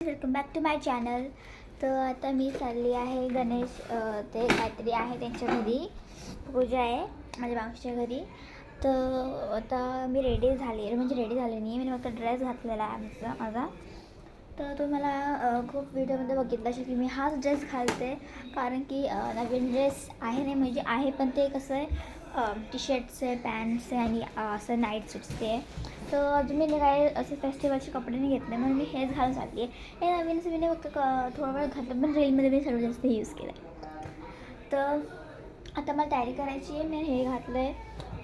Welcome back to my channel. तर आता मी चालली आहे गणेश ते काहीतरी आहे त्यांच्या घरी, पूजा आहे माझ्या मावशीच्या घरी. तर आता मी रेडी झाली, म्हणजे रेडी झाली नाही, मी फक्त ड्रेस घातलेला आहे माझा. तर तो मला खूप व्हिडिओमध्ये बघितला की मी हाच ड्रेस घालते, कारण की नवीन ड्रेस आहे नाही, म्हणजे आहे पण ते कसं आहे टी शर्ट्स आहे, पॅन्ट्स आहे आणि असं नाईट सूट्स ते. तर अजून मी काय असे फेस्टिवलचे कपडे नाही घेतले, म्हणून मी हेच घालून चालली आहे. हे नवीन असं मी फक्त थोडा वेळ घातलं, पण रीलमध्ये मी सर्वात जास्त हे यूज केलं आहे. तर आता मला तयारी करायची आहे, मी हे घातलं आहे,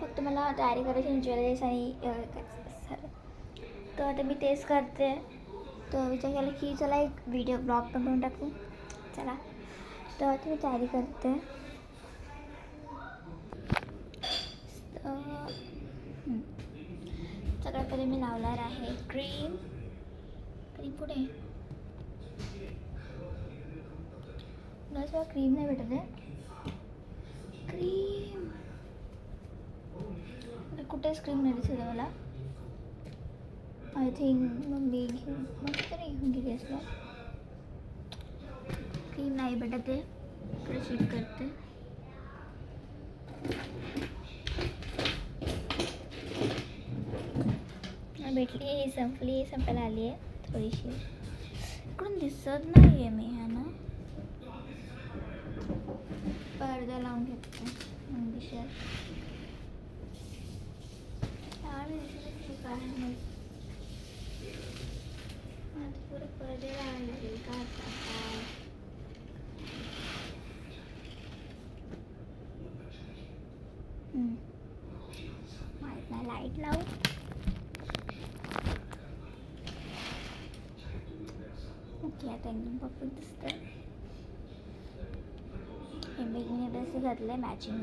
फक्त मला तयारी करायची आणि ज्वेलरीज आणि तर आता मी तेच करते. तर विचार केला की चला एक व्हिडिओ ब्लॉग पण करून टाकू, चला. तर आता मी तयारी करते. सगळ्यात पहिले मी लावणार आहे क्रीम. पुढे क्रीम नाही भेटत आहे, क्रीम कुठेच क्रीम नाही दिसत मला. आय थिंक मम्मी तरी घेऊन गेली असलं, क्रीम नाही भेटत आहे. इकडे चेक करते. भेटली आहे, संपली, संपायला आली आहे थोडीशी. इकडून दिसत नाही आहे मी, ह्या ना पडदा लावून घेते दिसेल. पुढे पडदे लावले का माहीत नाही, लाईट लावू. ओके, आता एकदम परफेक्ट दिसतं. हे मी ड्रेस घातले मॅचिंग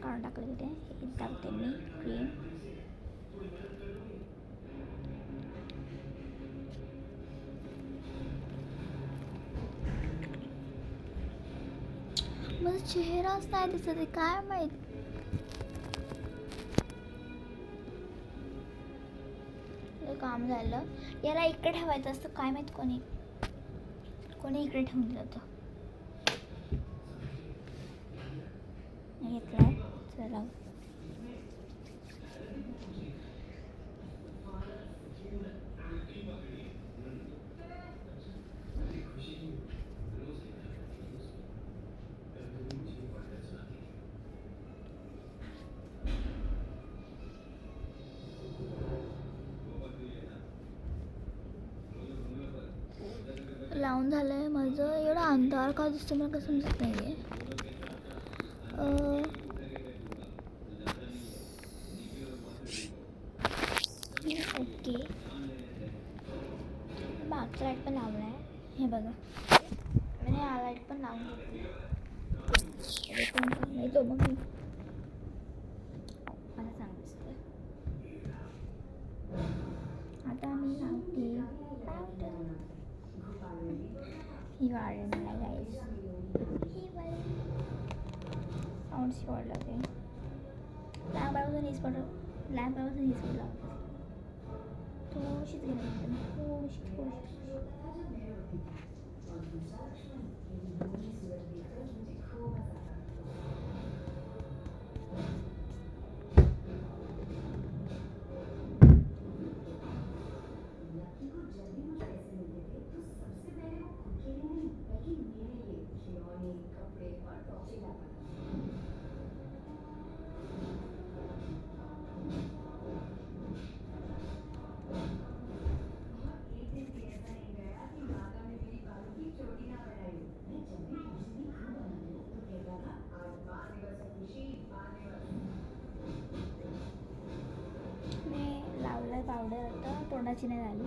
काढून टाकले तिथे. हे टाकते मी क्रीम. माझा चेहराच नाही दिसत आहे, काय माहीत. काम झालं. याला इकडे ठेवायचं असतं, काय माहीत कोणी इकडे ठेवून दिलं होतं. घेतलं, चला. लावून झालंय माझं. एवढा अंधार का दिसतो मला, कसं समजत नाही आहे. ओके, मागचा लाईट पण लावला आहे, हे बघा. मी हा लाईट पण लावून नाही तो मग मला चांगलं दिसतं. आता मी लावते ही वाढ मला गाईस, ही वाढ साऊंडची वाढ लागते. लॅम्पापासून हीच पडलं, लॅम्पापासून हीच पडलं. थोडीशीच गेली, थोडीशी. लावलं पावडर, आता तोंडाची नाही झाली.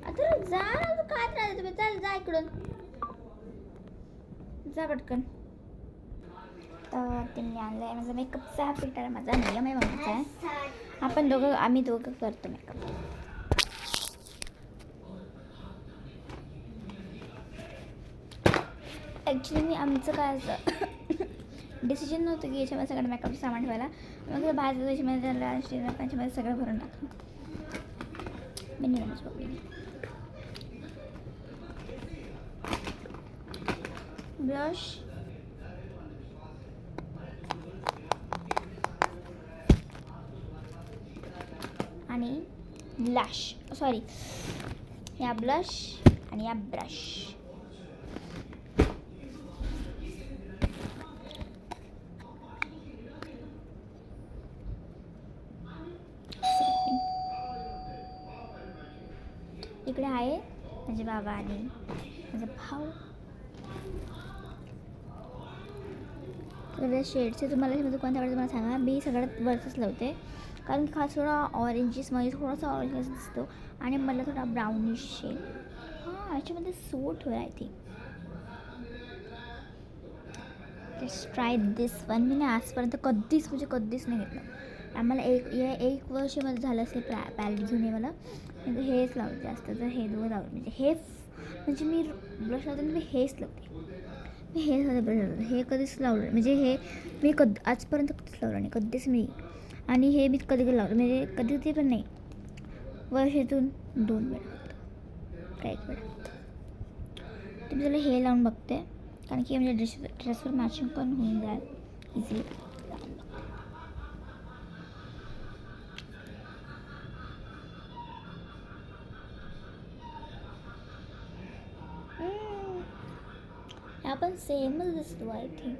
आता जा, काय त्रास तुम्ही, चल जा इकडून, जा पटकन. तर त्यांनी आणलं आहे माझा मेकअपचा फिल्टर, माझा नियम आहे मम्मीचा आहे. आम्ही दोघं करतो मेकअप. ॲक्च्युली आमचं काय असं डिसिजन नव्हतं की याच्यामध्ये सगळं मेकअपचं सामान ठेवायला. मग बाहेर त्याच्यामध्ये त्याच्यामध्ये सगळं भरून टाकलं. ब्लश आणि या ब्लश आणि या ब्रश. इकडे आहे माझे बाबा आणि माझा भाऊ. तर शेडचे तुम्हाला ह्यामध्ये कोणत्या आवडतं मला सांगा. मी सगळ्यात वरचंच लावते कारण खास थोडा ऑरेंजिस मध्ये थोडासा ऑरेंज दिसतो आणि मला थोडा ब्राउनिश शेड याच्यामध्ये सूट होईल I think. Just try this one. मी आजपर्यंत कधीच नाही घेतलं. आम्हाला एक वर्ष मध्ये झालं असेल पॅलेट घेऊन ये मला. हेच लावते जास्त तर हे दोघं लावलं म्हणजे मी ब्रश लावते मी हेच लावते. मी हेच लावते ब्रश लावते. हे कधीच लावलं म्हणजे हे मी आजपर्यंत कधीच लावलं नाही कधीच मी. आणि हे मी कधी लावलं म्हणजे कधी ते पण नाही वर्षातून 2 वेळा काय 1 वेळा. तुम्ही त्याला हे लावून बघते कारण की म्हणजे ड्रेसवर मॅचिंग पण होऊन जाईल इझिली. आपण सेमच दिसतो आय थिंक.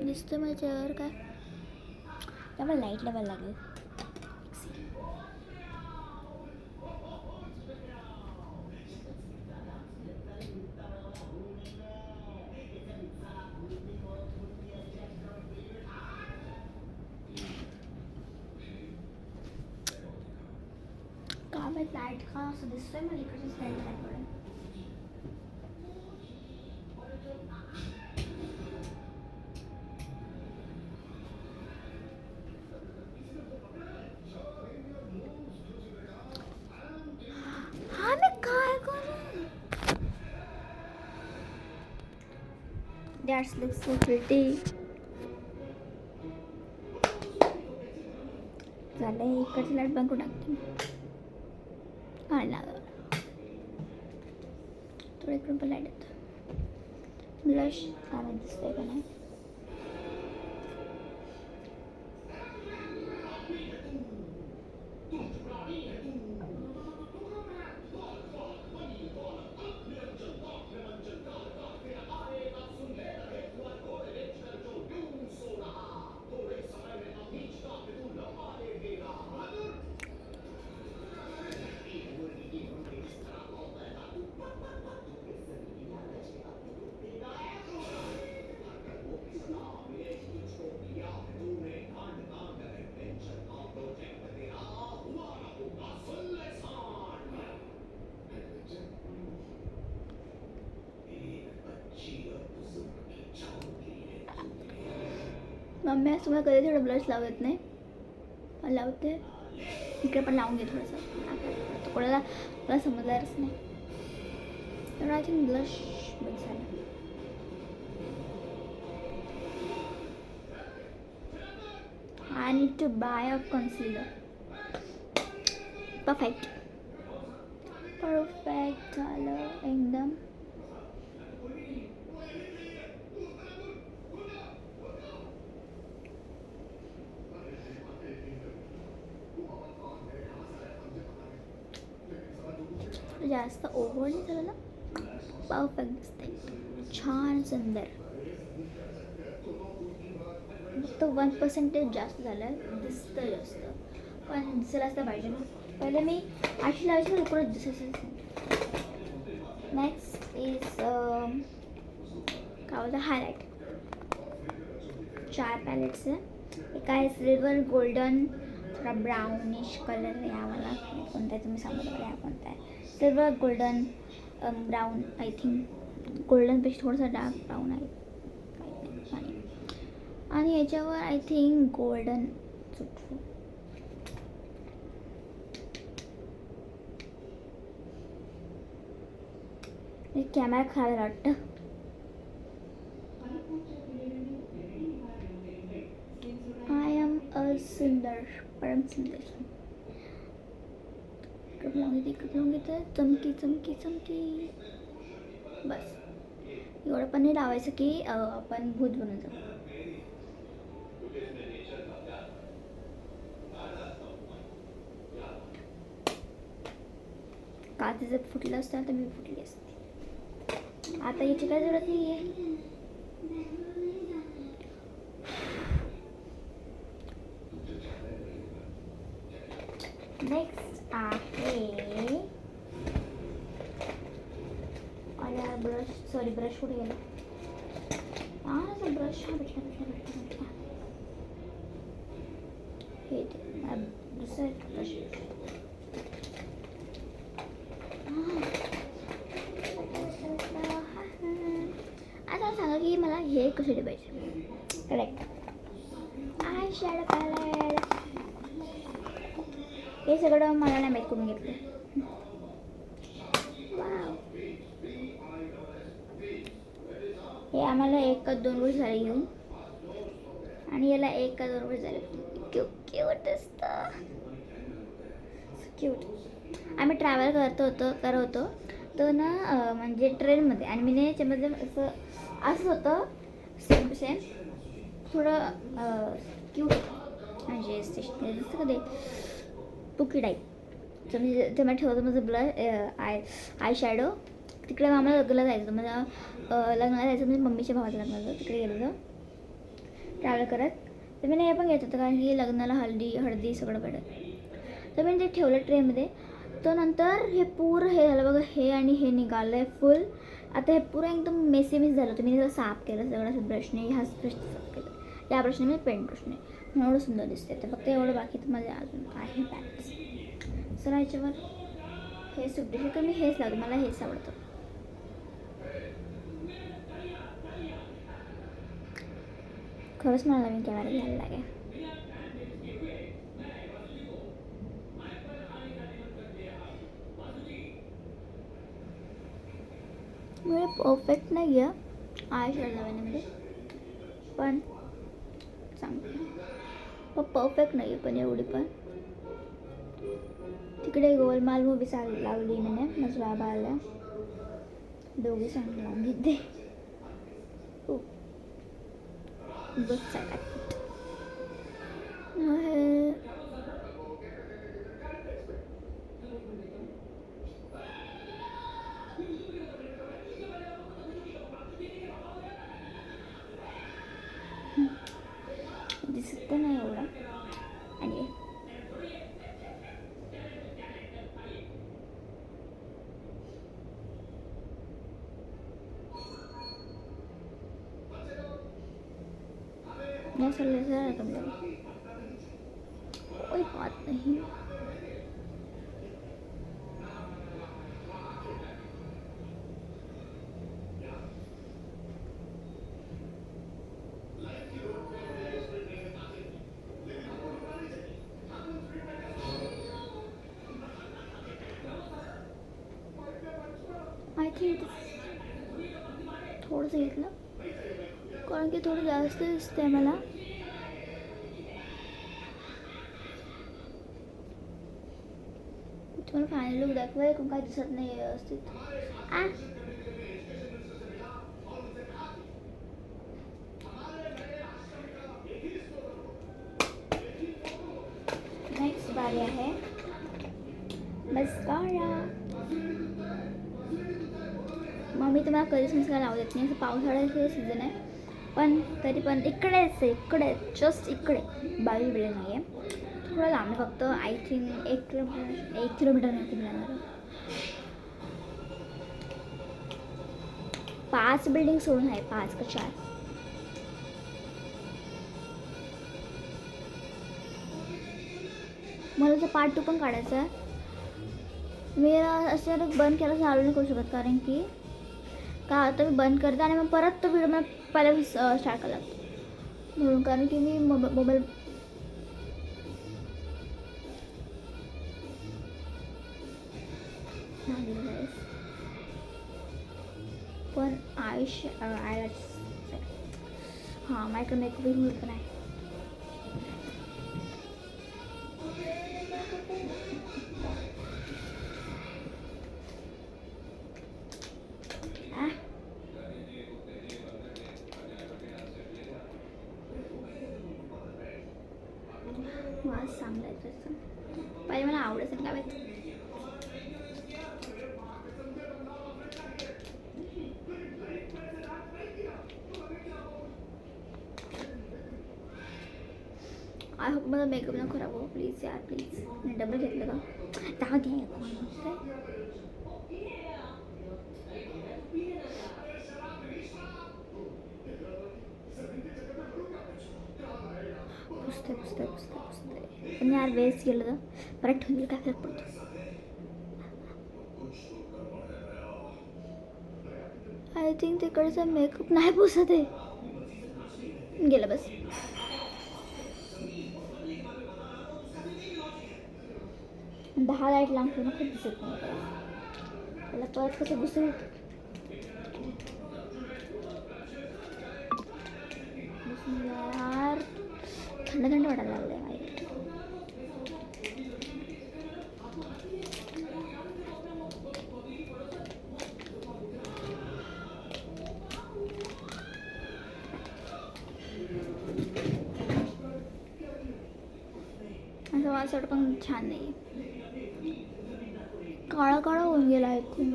दिसतो माझ्यावर काय त्यामुळे लाईट लावायला लागेल. का मी लाईट का असं दिसतोय मला इकडची साईड लाईट पडेल. मी काय करू. That looks so pretty. झालं इकडची लाईट बंद करून टाकते. थोडं इकडून पण लाईट येतं. ब्लश काय दिसतंय का नाही. मम्मी आज तुम्हाला कधी थोडं ब्लश लावत नाही पण लावते. इकडे पण लावून घे थोडंसं. कोणाला समजणारच नाही. तर आय थिंक ब्लश बस झालं. I need to buy a concealer. Perfect झालं एकदम. जास्त ओव्हर नाही झालं ना. परफेक्ट दिसते छान सुंदर. फक्त 1% जास्त झालं दिसतं जास्त पण दिसायला असतं पाहिजे ना. पहिले मी अशी लावायची लवकरच दिसायचं. नेक्स्ट इज काय होतं हायलाईट. 4 पॅलेट्स आहे. एक आहे सिल्वर गोल्डन थोडा ब्राउनिश कलर आहे. आम्हाला कोणता आहे तुम्ही सांगू मला कोणता आहे. Silver golden brown I think. गोल्डनपेक्षा थोडासा डार्क ब्राऊन आहे आणि याच्यावर आय थिंक गोल्डन सुटतो. कॅमेरा खराब झाला वाटतं. आय एम अ सुंदर, परम सुंदर. कपडून घेते चमकी चमकी चमकी. बस एवढं पण नाही लावायचं की आपण भूत बनून जाऊ. काच जर फुटलं असतं तर मी फुटली असते. आता याची काय जरूरत नाही आहे. नेक्स्ट आहे ब्रश. सॉरी, ब्रश कुठे गेला? ब्रश हा भेटला. हे दुसरा ब्रश. आता सांगा की मला हे कशासाठी पाहिजे. Correct, eye shadow palette. हे सगळं मला नाही माहीत करून घेतलं. हे आम्हाला 1 का 2 वर्ष झाले घेऊन, आणि याला 1 का 2 वर्ष झाले. क्यूट असतं, क्यूट. आम्ही ट्रॅव्हल करत होतो तो ना म्हणजे ट्रेनमध्ये, आणि मी याच्यामध्ये असं होतं सेम थोडं क्यूट म्हणजे जसं कधी पुकी टाईप. तर मी तेव्हा ठेवतो माझं ब्लश आय शॅडो. तिकडे आम्हाला लग्नाला जायचं, लग्नाला जायचं म्हणजे मम्मीच्या भावाचं लग्नाला. तिकडे गेलो ट्रॅव्हल करत. तर मी हे पण घेत होतं कारण की लग्नाला हळदी सगळं पडत. तर मी ते ठेवलं ट्रेमध्ये. तर नंतर हे पुरं हे झालं बघा, हे आणि हे निघालं आहे फुल. आता हे पुरं एकदम मेसी झालं होतं. मी त्याला साफ केलं सगळं असं ब्रशने. ह्याच ब्रशने साफ केलं, या ब्रशने म्हणजे पेंट ब्रशने. एवढं सुंदर दिसते. तर फक्त एवढं, बाकी तर माझे अजून आहे बॅग्स. सर ह्याच्यावर हे सुट्टी तर मी हेच लावते, मला हेच आवडतं. खरंच मला नवीन कॅमेरा घ्यायला लागेल. म्हणजे परफेक्ट नाही आहे आय शॅडो लावण्यामध्ये, पण चांगलं. परफेक्ट नाही आहे पण एवढी पण. तिकडे गोलमाल मूवी लावली मैंने, माझ्या बाबाला दोघी सांग लावून घेते. बस दिसत नाही एवढा. आणि कोई बात नहीं. आय थिंक थोडंसं घेतलं कारण की थोडं जास्त दिसतंय मला. तुम्हाला फायनल लुक दाखवाय कोण काय दिसत नाही व्यवस्थित. नेक्स्ट बारी आहे मस्कारा. मग मी तुम्हाला कधीच मस्कारा लावू देत नाही. असं पावसाळ्याचं सीझन आहे पण तरी पण इकडे जस्ट इकडे 22 बिल्डिंग नाही आहे. थोडं लांब आहे फक्त. आय थिंक 1 किलोमीटर नाही खूप लागणार. 5 बिल्डिंग सोडून आहे, 5 का 4. मला तर पार्ट 2 पण काढायचा आहे. मी असं बंद केलं चालू नाही करू शकत कारण की का आता मी बंद करते आणि मग परत तो व्हिडिओ मला पहिल्या स्टार्ट करायला लागतो म्हणून. कारण की मी मोबाईल पण हां माझ्याकडे मेकअप रिमूव्हर पण आहे. वास चांगला आहे त्याचा. पाहिजे मला आवडत नाही लावायचं. आय होप माझा मेकअप ना खराब हो प्लीज यार प्लीज. मी डबल घेतलं का दहा घ्या. पुसते पण यार वेस्ट गेलं तर परत ठेवून काय फरक पडतो. आय थिंक तिकडचा मेकअप नाही पुसत आहे. गेलं बस. दहा लाईट लांब ना खूप दिसत नाही त्याला परत कसं घुसून यार थंड वाटायला लागलं आहे. असं वासड पण छान नाही. काळा होऊन गेला आहे खूप.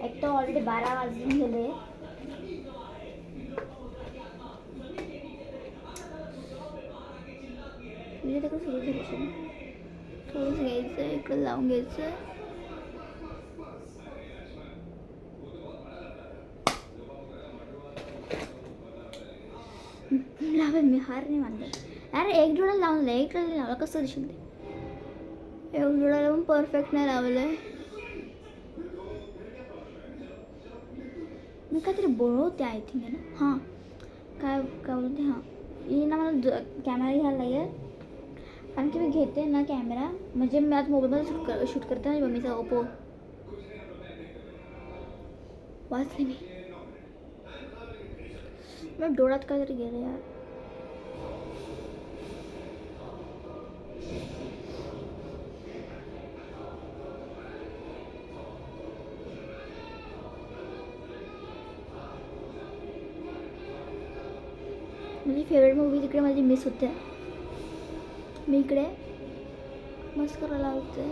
एक तर ऑलरेडी 12 वाजून गेले. म्हणजे ते कसं थोडंसं घ्यायचं इकडं लावून घ्यायचं. लावेल मी हार नाही मानलं अरे. एक जोडा लावलं एक जोडा लावला कसं दिसेल ते. एक जोडा लावून परफेक्ट नाही लावलं आहे. मी काहीतरी बोलवते आय थिंक आहे ना. हां काय बोलते. हां हे ना मला कॅमेरा घ्यायला लागेल कारण की मी घेते ना कॅमेरा. म्हणजे मी आज मोबाईलमध्ये शूट करते ना मम्मीचा ओप्पो. वाचले मी डोळ्यात काहीतरी गेलं यार. माझी फेवरेट मूवी तिकडे माझी मिस होते. मी इकडे मस्त करायला होते.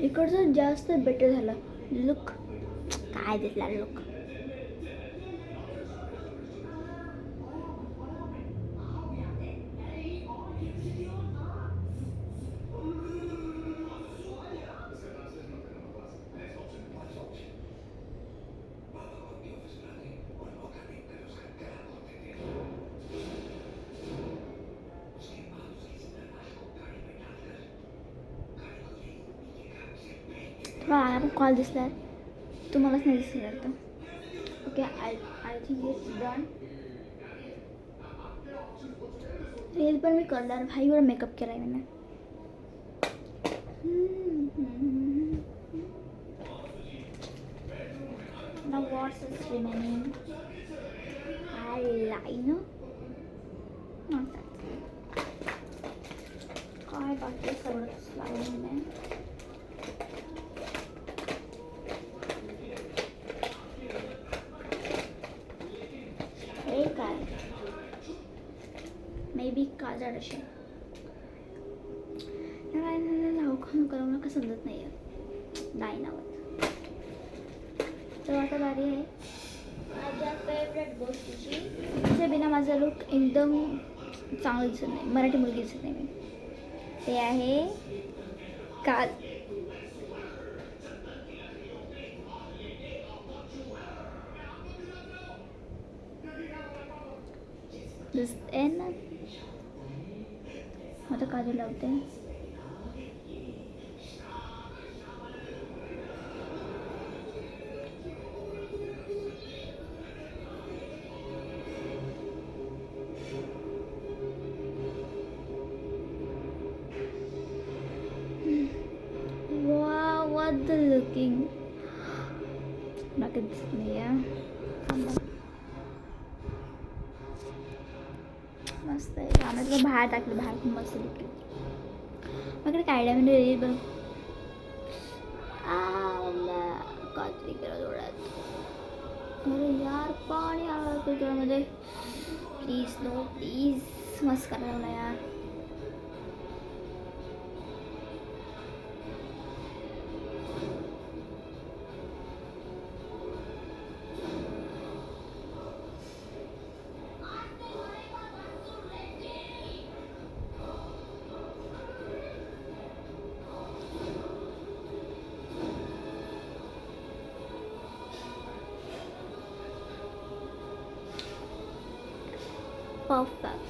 इकडचं जास्त बेटर झालं लुक. काय दिसला लुक. मला पण कॉल दिसला तुम्हालाच नाही दिसला तर okay. I think it's done. Reel पण मी करणार भाईवर मेकअप केला आहे मैंने. Now what's is remaining? Eyeliner. Not that. काय बाकी सगळंच लावून आहे. काजळ असे नाव करून नका समजत नाही नाही नावत. तर आता बारी आहे माझ्या फेवरेट गोष्टीची, तिच्या बिना माझा लुक एकदम चांगलं दिसत नाही, मराठी मुलगी दिसत नाही मी. ते आहे काल दिसते ना. आता काजळ लावते. Wow, what the looking. Naked नाही आहे. मस्त आहे. आम्ही तुला बाहेर टाकलं, बाहेर खूप मस्त दिसली. माझ्याकडे काढल्या म्हणजे रील बघ. कात्री करा डोळ्यात. अरे यार पाणी आलं तुझ्यामध्ये. प्लीज नो प्लीज मस्त करा मला यार. Perfect.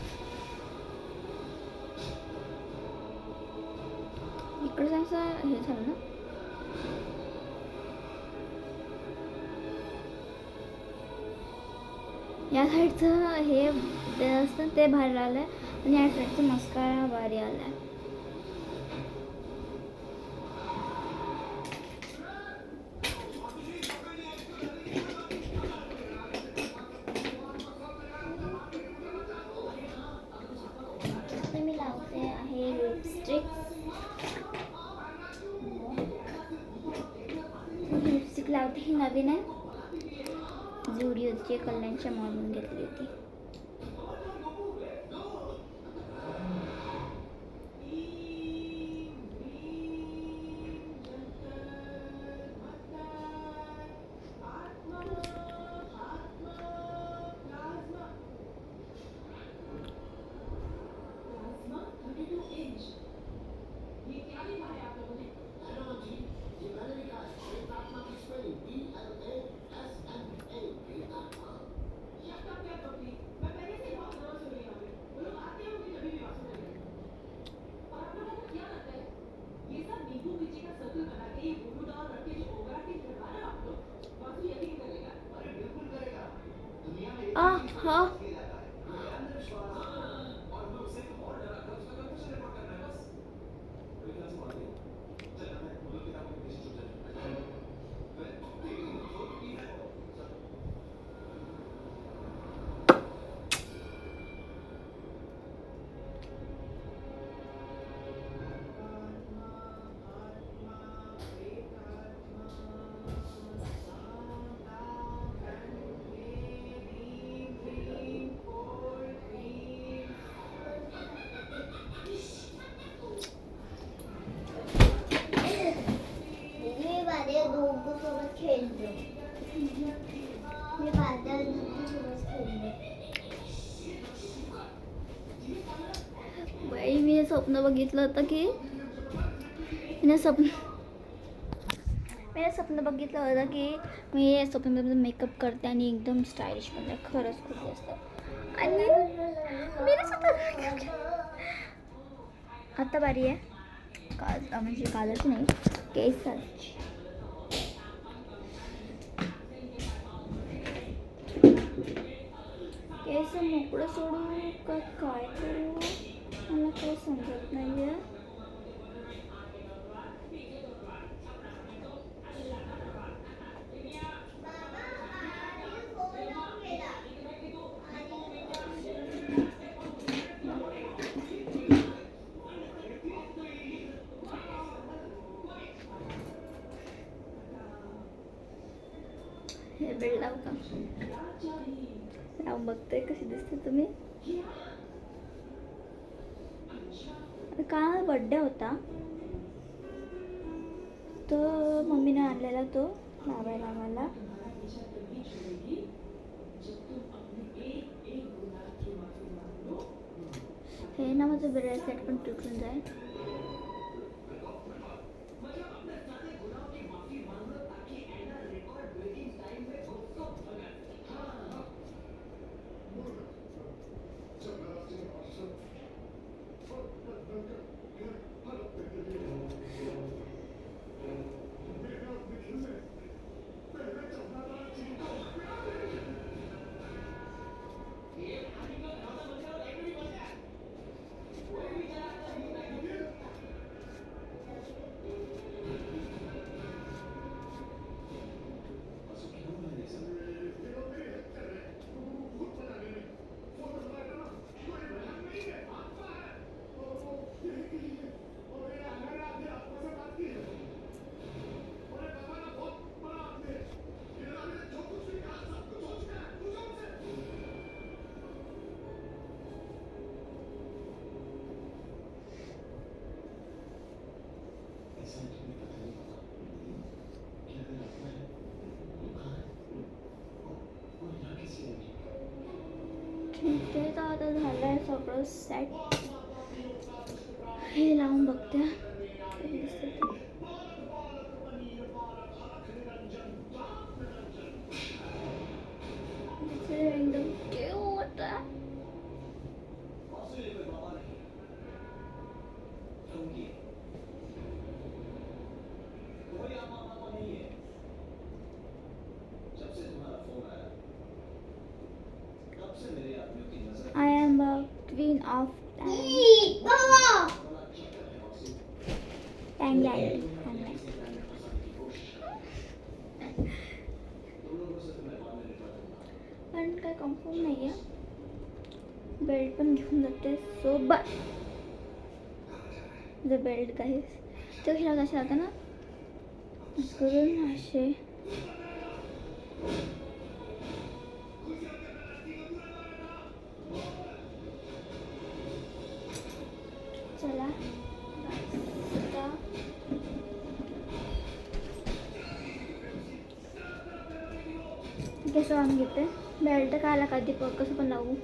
इकडे जायचं हे झालं ना. या साईडचं हे असतं ते बाहेर आलंय आणि या साईडचं मस्कारा भारी आलाय. मी लावते आहे लिपस्टिक. लिपस्टिक लावते ही नवीन आहे, झुडिओची कल्याणच्या मॉलमधून घेतली होती. हाँ बाई मी स्वप्न बघितलं होतं की मी स्वप्न बघितलं होतं की मी स्वप्नामध्ये मेकअप करते आणि एकदम स्टायलिश बनते. खरंच खूप जास्त. आणि मी आता बारी आहे म्हणजे कालच नाही केसाची. केस मोकळं सोडू का काय करू मला काही समजत नाही आहे. हे बेल्ट लावू का? लावून बघते कशी दिसते तुम्ही. काल बड्डे होता तर मम्मीने आणलेला तो लावायला आम्हाला. हे ना माझं ब्रेसलेट पण तुटून जाईल. ठीक आहे तर आता झालं आहे सगळं सेट. हे लावून बघते एकदम क्यूट आहे. I am a queen of Thailand. पण काय कन्फर्म नाही आहे. बेल्ट पण घेऊन जाते सोबत. जो बेल्ट काही तो कशा होता ना करून असे. चला कसं लावून घेते. बेल्ट काय आला कधी कसं पण लावू.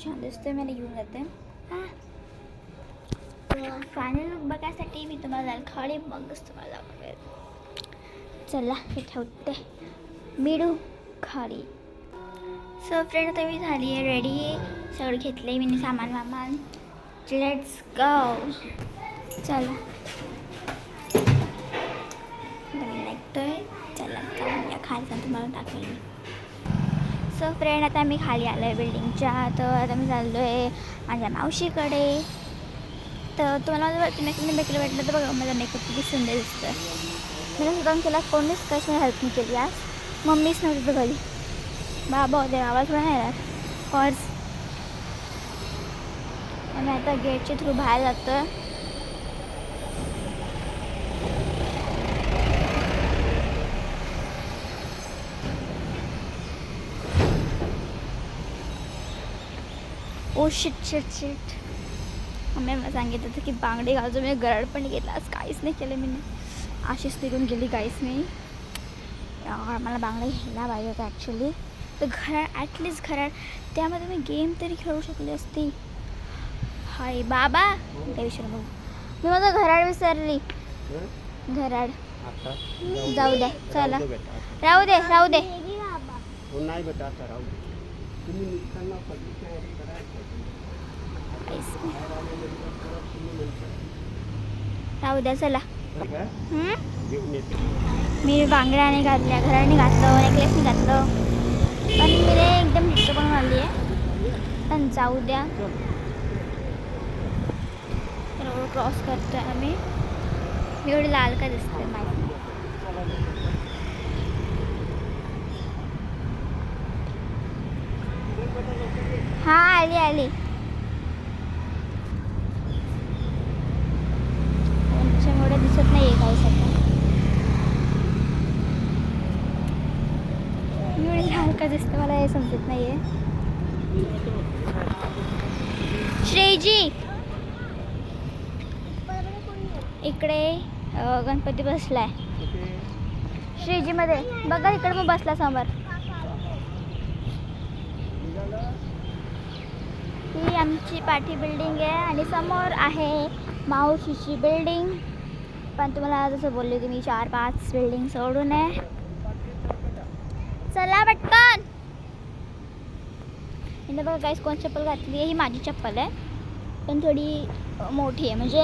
छान दिसते. मला घेऊन जाते. फायनल लुक बघायसाठी मी तुम्हाला खडे मगच तुम्हाला दाखवेल. चला हे ठेवते. मिळू खडी. सो फ्रेंड आता मी झाली आहे रेडी. सगळं घेतलं मी सामान. Let's go. चला निघतोय. चला जाऊया खाली तुम्हाला दाखवेल मी. सो फ्रेंड आता मी खाली आलो आहे बिल्डिंगच्या. तर आता मी चाललो आहे माझ्या मावशीकडे. तर तुम्हाला माझं मेकअप भेटलं तर बघा माझा मेकअप किती सुंदर दिसतं. मला सुद्धा केला कोणीच काहीच मला हेल्प नाही केली. आज मम्मीच नव्हती तर घरी. बाबा होते. आवाज थोडा नाही राहत कॉर्स. आम्ही आता गेटच्या थ्रू बाहेर जातो. Oh shit. मम्मी मला सांगितलं होतं की बांगडे घालतो. मी गरड पण घेतला. आज काहीच नाही केलं मी. अशीच निघून गेली काहीच नाही. यार मला बांगडा घ्यायला पाहिजे होता ॲक्च्युली. तर घरात ॲटलिस्ट घरात त्यामध्ये मी गेम तरी खेळू शकले असती. हाय बाबा त्या विषयी बघू. मी माझं घराड विसरली. घराड जाऊ द्या चला. राहू दे राहू दे. नाही बेटा आता राहू दे. तुम्ही निघताना सगळी तयारी करायची. राहू द्या चला. घेऊन येते. मी बांगड्याने घातल्या, घराने घातलं, नेकलेसने घातलं, पण मी रे एकदम हिट्ट पण आली आहे. पण जाऊ द्या. रोड क्रॉस करतोय आम्ही. मी एवढी लाल का दिसते माहिती. हा आली आली. त्यांच्यामुळे दिसत नाही आहे काही सध्या. मी एवढी लाल का दिसते मला हे समजत नाही आहे. श्रेयजी इकडे गणपती बसलाय. श्रीजीमध्ये बघा इकडे मग बसला समोर. ही आमची पाठी बिल्डिंग आहे आणि समोर आहे मावशीची बिल्डिंग. पण तुम्हाला जसं बोलले की मी 4-5 बिल्डिंग सोडून आहे. चला पटकन. इथं बघा गाईस कोण चप्पल घातली आहे. ही माझी चप्पल आहे पण थोडी मोठी आहे म्हणजे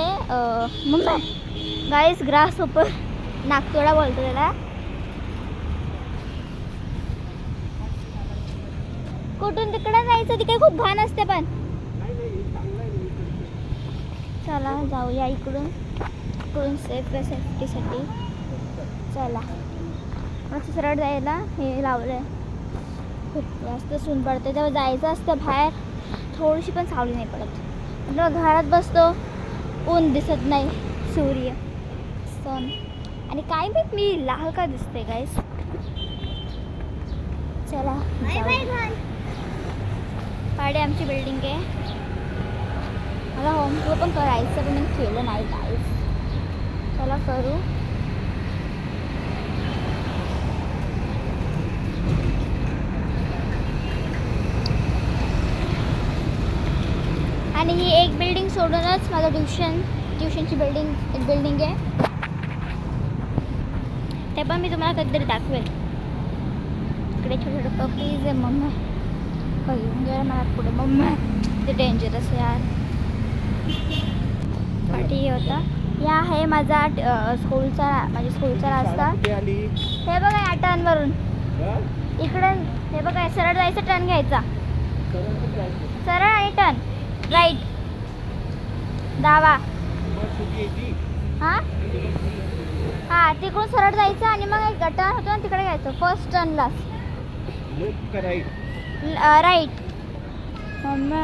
मम्मी गाईस ग्रास होपर नागतोडा बोलतो त्याला. कुठून तिकडे जायचं तिकडे खूप घाण असते. पण चला जाऊया इकडून. इकडून सेफ्टीसाठी चला. असं सरळ जायला हे लावलं आहे. खूप जास्त सून पडते तेव्हा जायचं असतं बाहेर. थोडीशी पण सावली नाही पडत. नंतर घरात बसतो ऊन दिसत नाही, सूर्य सन. आणि काय माहीत मी लाल का दिसते गाईस. चला पाडे आमची बिल्डिंग आहे. मला होम टूर पण करायचं पण मी केलं नाही गाईस. चला करू. आणि ही एक बिल्डिंग सोडूनच माझं ट्युशनची एक बिल्डिंग आहे. ते पण मी तुम्हाला कधीतरी दाखवेल. इकडे छोटे छोटे पपीज आहे. मम्मा घेऊन गेला मला पुढे. मम्मा ते डेंजरस यार. पाठी होता. या आहे माझा माझ्या स्कूलचा रस्ता. हे बघा या टर्नवरून इकडे. हे बघा सरळ जायचं, टर्न घ्यायचा सरळ आणि टर्न राईट डावा. हां हां तिकडून सरळ जायचं आणि मग एक टर्न होतो ना तिकडे घ्यायचं. First टर्नला right. मम्मा